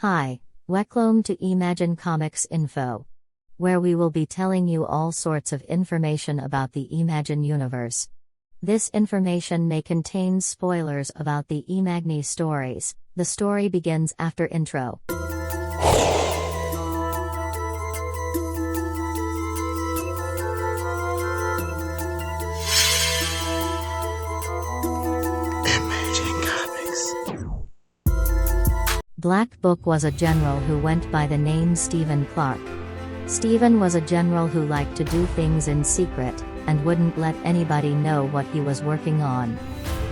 Hi, welcome to Emagine Comics Info, where we will be telling you all sorts of information about the Emagine universe. This information may contain spoilers about the Emagine stories. The story begins after intro. Black Book was a general who went by the name Stephen Clark. Stephen was a general who liked to do things in secret, and wouldn't let anybody know what he was working on.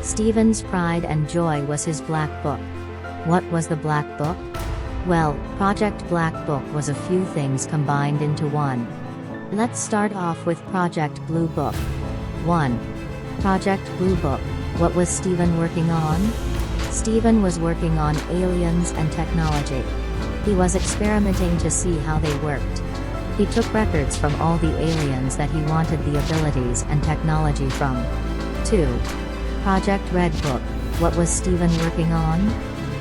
Stephen's pride and joy was his Black Book. What was the Black Book? Well, Project Black Book was a few things combined into one. Let's start off with Project Blue Book. 1. Project Blue Book. What was Stephen working on? Stephen was working on aliens and technology. He was experimenting to see how they worked. He took records from all the aliens that he wanted the abilities and technology from. 2. Project Red Book. What was Stephen working on?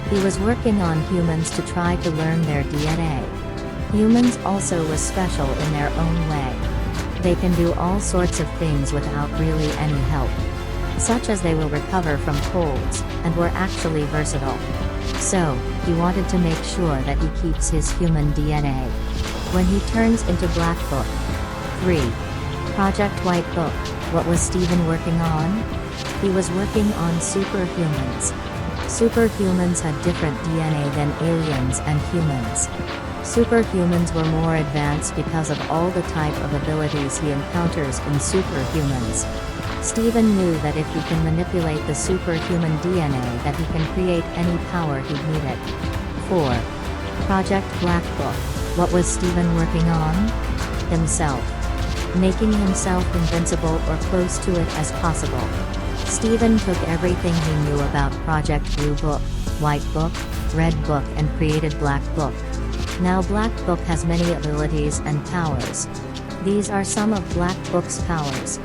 He was working on humans to try to learn their DNA. Humans also was special in their own way. They can do all sorts of things without really any help. Such as they will recover from colds, and were actually versatile. So, he wanted to make sure that he keeps his human DNA when he turns into Black Book. 3. Project White Book. What was Stephen working on? He was working on superhumans. Superhumans had different DNA than aliens and humans. Superhumans were more advanced because of all the type of abilities he encounters in superhumans. Stephen knew that if he can manipulate the superhuman DNA that he can create any power he needed. 4. Project Black Book. What was Stephen working on? Himself. Making himself invincible or close to it as possible. Stephen took everything he knew about Project Blue Book, White Book, Red Book and created Black Book. Now Black Book has many abilities and powers. These are some of Black Book's powers.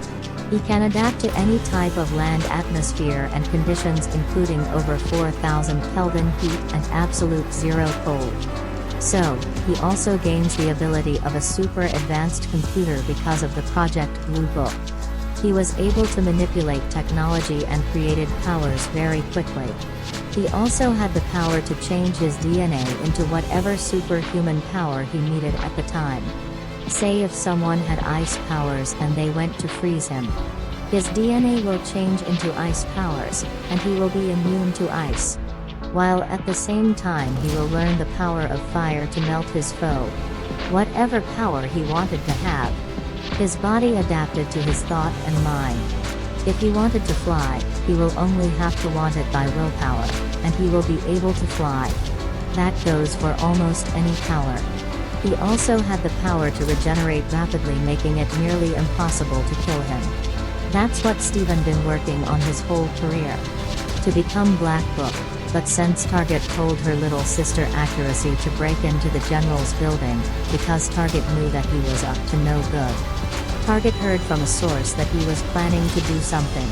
He can adapt to any type of land atmosphere and conditions including over 4,000 Kelvin heat and absolute zero cold. So, he also gains the ability of a super advanced computer because of the Project Blue Book. He was able to manipulate technology and created powers very quickly. He also had the power to change his DNA into whatever superhuman power he needed at the time. Say if someone had ice powers and they went to freeze him. His DNA will change into ice powers, and he will be immune to ice. While at the same time he will learn the power of fire to melt his foe. Whatever power he wanted to have. His body adapted to his thought and mind. If he wanted to fly, he will only have to want it by willpower, and he will be able to fly. That goes for almost any power. He also had the power to regenerate rapidly, making it nearly impossible to kill him. That's what Stephen been working on his whole career. To become Black Book, but since Target told her little sister Accuracy to break into the general's building, because Target knew that he was up to no good. Target heard from a source that he was planning to do something.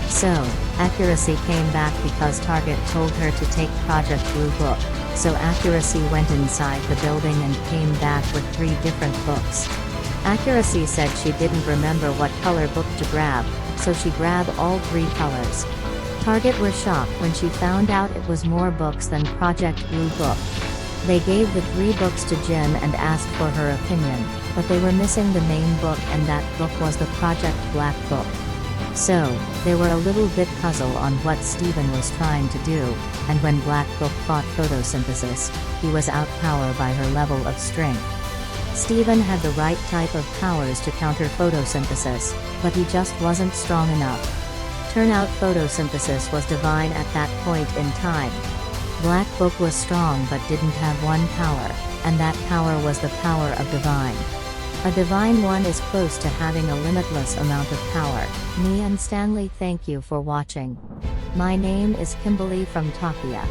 So, Accuracy came back because Target told her to take Project Blue Book. So Accuracy went inside the building and came back with 3 different books. Accuracy said she didn't remember what color book to grab, so she grabbed all 3 colors. Target were shocked when she found out it was more books than Project Blue Book. They gave the 3 books to Jim and asked for her opinion, but they were missing the main book, and that book was the Project Black Book. So, they were a little bit puzzled on what Stephen was trying to do, and when Black Book fought photosynthesis, he was outpowered by her level of strength. Stephen had the right type of powers to counter photosynthesis, but he just wasn't strong enough. Turn out photosynthesis was divine at that point in time. Black Book was strong but didn't have one power, and that power was the power of divine. A divine one is close to having a limitless amount of power. Me and Stanley thank you for watching. My name is Kimberly from Takia.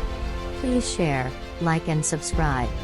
Please share, like and subscribe.